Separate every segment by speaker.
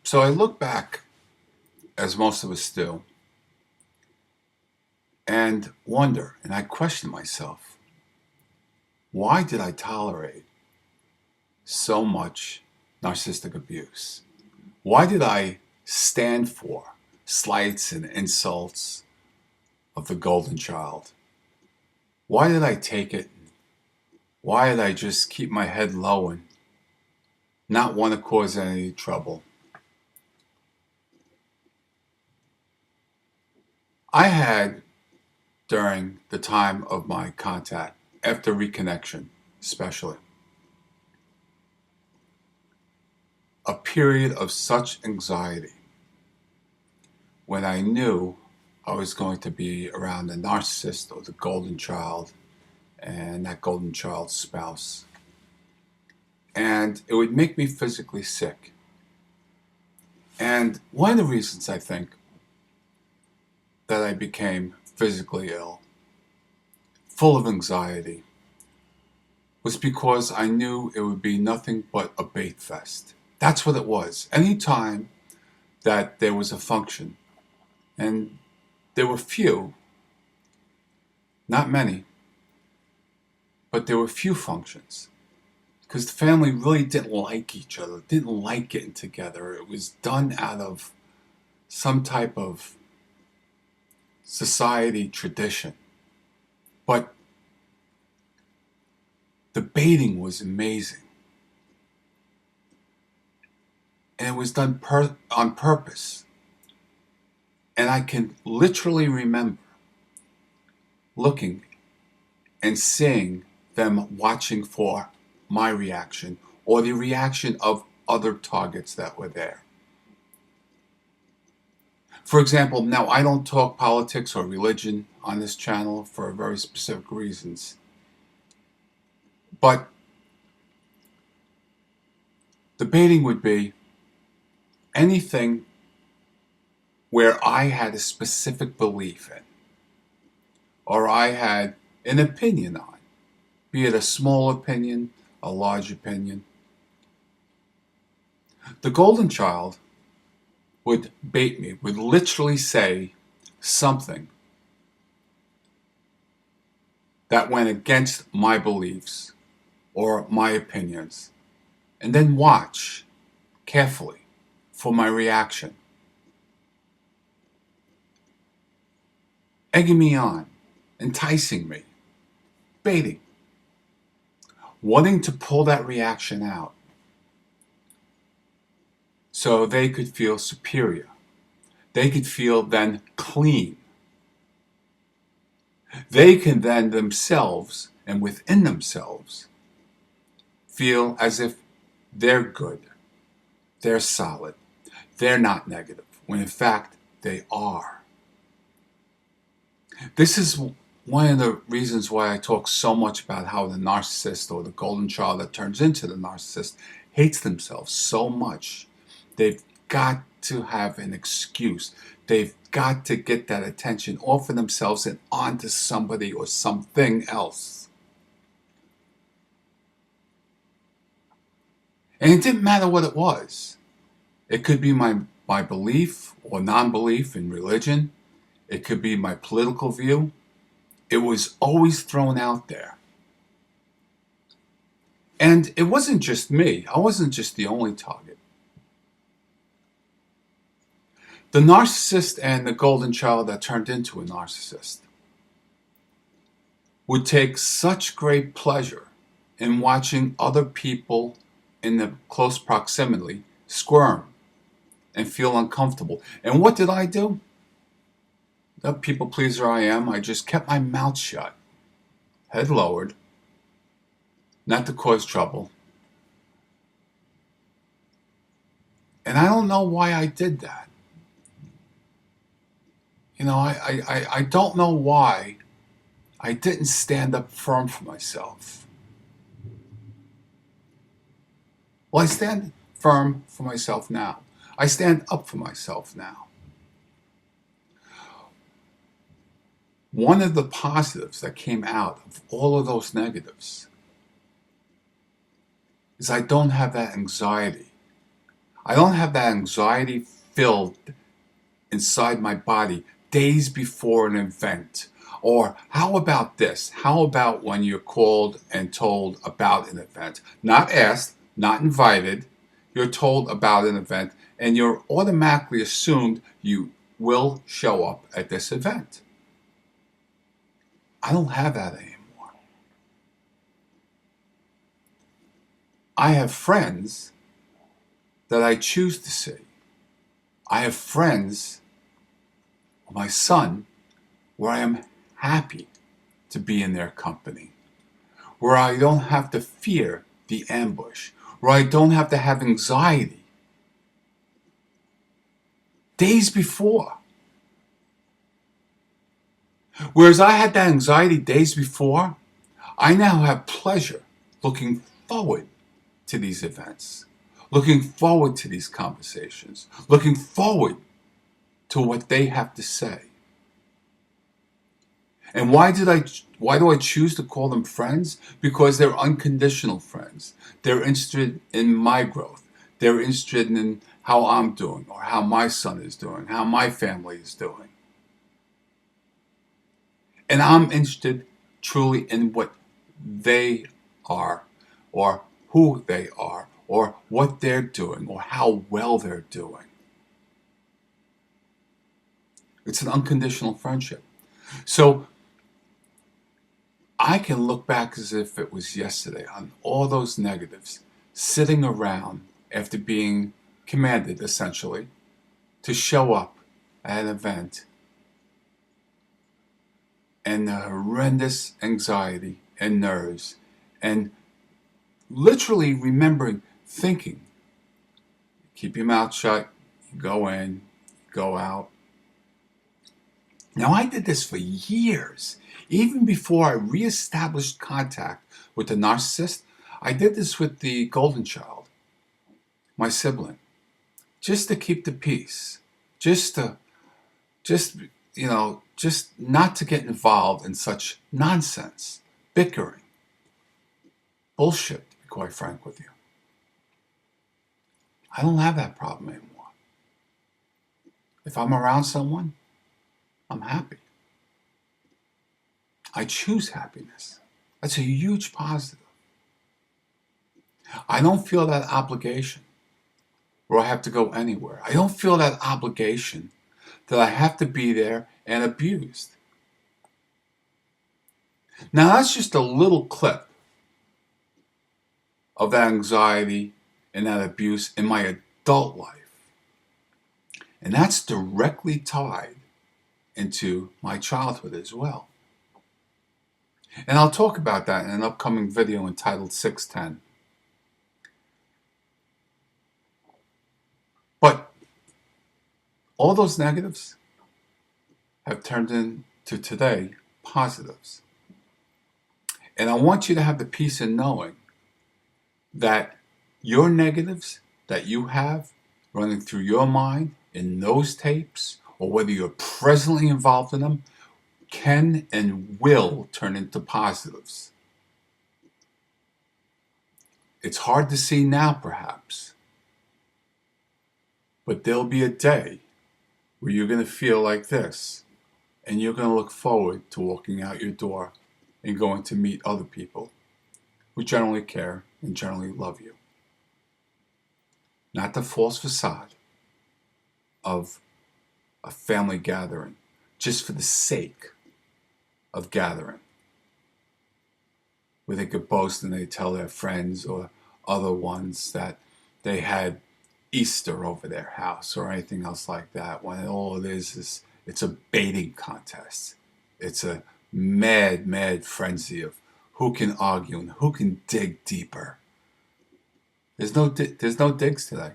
Speaker 1: So I look back, as most of us do, and wonder, and I question myself, why did I tolerate so much narcissistic abuse? Why did I stand for slights and insults of the golden child? Why did I take it? Why did I just keep my head low and not want to cause any trouble? I had, during the time of my contact, after reconnection especially, a period of such anxiety when I knew I was going to be around the narcissist or the golden child and that golden child's spouse. And it would make me physically sick. And one of the reasons I think that I became physically ill, full of anxiety, was because I knew it would be nothing but a bait fest. That's what it was. Anytime that there was a function, and there were few, not many, but there were few functions, because the family really didn't like each other, didn't like getting together. It was done out of some type of society tradition. But the baiting was amazing. And it was done on purpose. And I can literally remember looking and seeing them watching for my reaction or the reaction of other targets that were there. For example, now I don't talk politics or religion on this channel for very specific reasons. But the baiting would be anything where I had a specific belief in, or I had an opinion on, be it a small opinion, a large opinion. The golden child would bait me, would literally say something that went against my beliefs or my opinions, and then watch carefully for my reaction, egging me on, enticing me, baiting, wanting to pull that reaction out so they could feel superior. They could feel then clean. They can then themselves and within themselves feel as if they're good, they're solid, they're not negative, when in fact they are. This is one of the reasons why I talk so much about how the narcissist or the golden child that turns into the narcissist hates themselves so much. They've got to have an excuse. They've got to get that attention off of themselves and onto somebody or something else. And it didn't matter what it was. It could be my belief or non-belief in religion. It could be my political view. It was always thrown out there. And it wasn't just me. I wasn't just the only target. The narcissist and the golden child that turned into a narcissist would take such great pleasure in watching other people in the close proximity squirm and feel uncomfortable. And what did I do? The people pleaser I am, I just kept my mouth shut, head lowered, not to cause trouble. And I don't know why I did that. You know, I don't know why I didn't stand up firm for myself. Well, I stand firm for myself now. I stand up for myself now. One of the positives that came out of all of those negatives is I don't have that anxiety. I don't have that anxiety filled inside my body days before an event. Or how about this? How about when you're called and told about an event? Not asked, not invited. You're told about an event and you're automatically assumed you will show up at this event. I don't have that anymore. I have friends that I choose to see. I have friends, my son, where I am happy to be in their company, where I don't have to fear the ambush, where I don't have to have anxiety days before. Whereas I had that anxiety days before, I now have pleasure looking forward to these events, looking forward to these conversations, looking forward to what they have to say. And why do I choose to call them friends? Because they're unconditional friends. They're interested in my growth. They're interested in how I'm doing, or how my son is doing, how my family is doing. And I'm interested truly in what they are, or who they are, or what they're doing, or how well they're doing. It's an unconditional friendship. So I can look back as if it was yesterday on all those negatives, sitting around after being commanded, essentially, to show up at an event, and the horrendous anxiety and nerves, and literally remembering, thinking, keep your mouth shut, you go in, you go out. Now, I did this for years. Even before I reestablished contact with the narcissist, I did this with the golden child, my sibling, just to keep the peace, just not to get involved in such nonsense, bickering, bullshit, to be quite frank with you. I don't have that problem anymore. If I'm around someone, I'm happy. I choose happiness. That's a huge positive. I don't feel that obligation where I have to go anywhere. I don't feel that obligation that I have to be there and abused. Now, that's just a little clip of that anxiety and that abuse in my adult life. And that's directly tied into my childhood as well. And I'll talk about that in an upcoming video entitled 610. But all those negatives have turned into today positives. And I want you to have the peace in knowing that your negatives that you have running through your mind in those tapes, or whether you're presently involved in them, can and will turn into positives. It's hard to see now, perhaps, but there'll be a day where you're going to feel like this, and you're going to look forward to walking out your door and going to meet other people who generally care and generally love you. Not the false facade of a family gathering just for the sake of gathering, where they could boast and they tell their friends or other ones that they had Easter over their house or anything else like that, when all it is it's a baiting contest. It's a mad frenzy of who can argue and who can dig deeper. There's no digs today.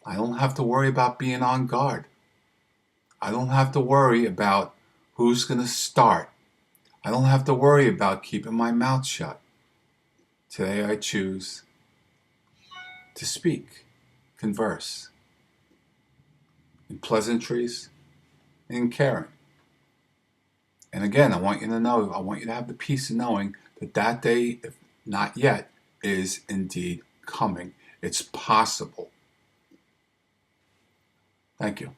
Speaker 1: I don't have to worry about being on guard. I don't have to worry about who's going to start. I don't have to worry about keeping my mouth shut. Today I choose to speak, converse, in pleasantries, in caring. And again, I want you to have the peace of knowing that that day, if not yet, is indeed coming. It's possible. Thank you.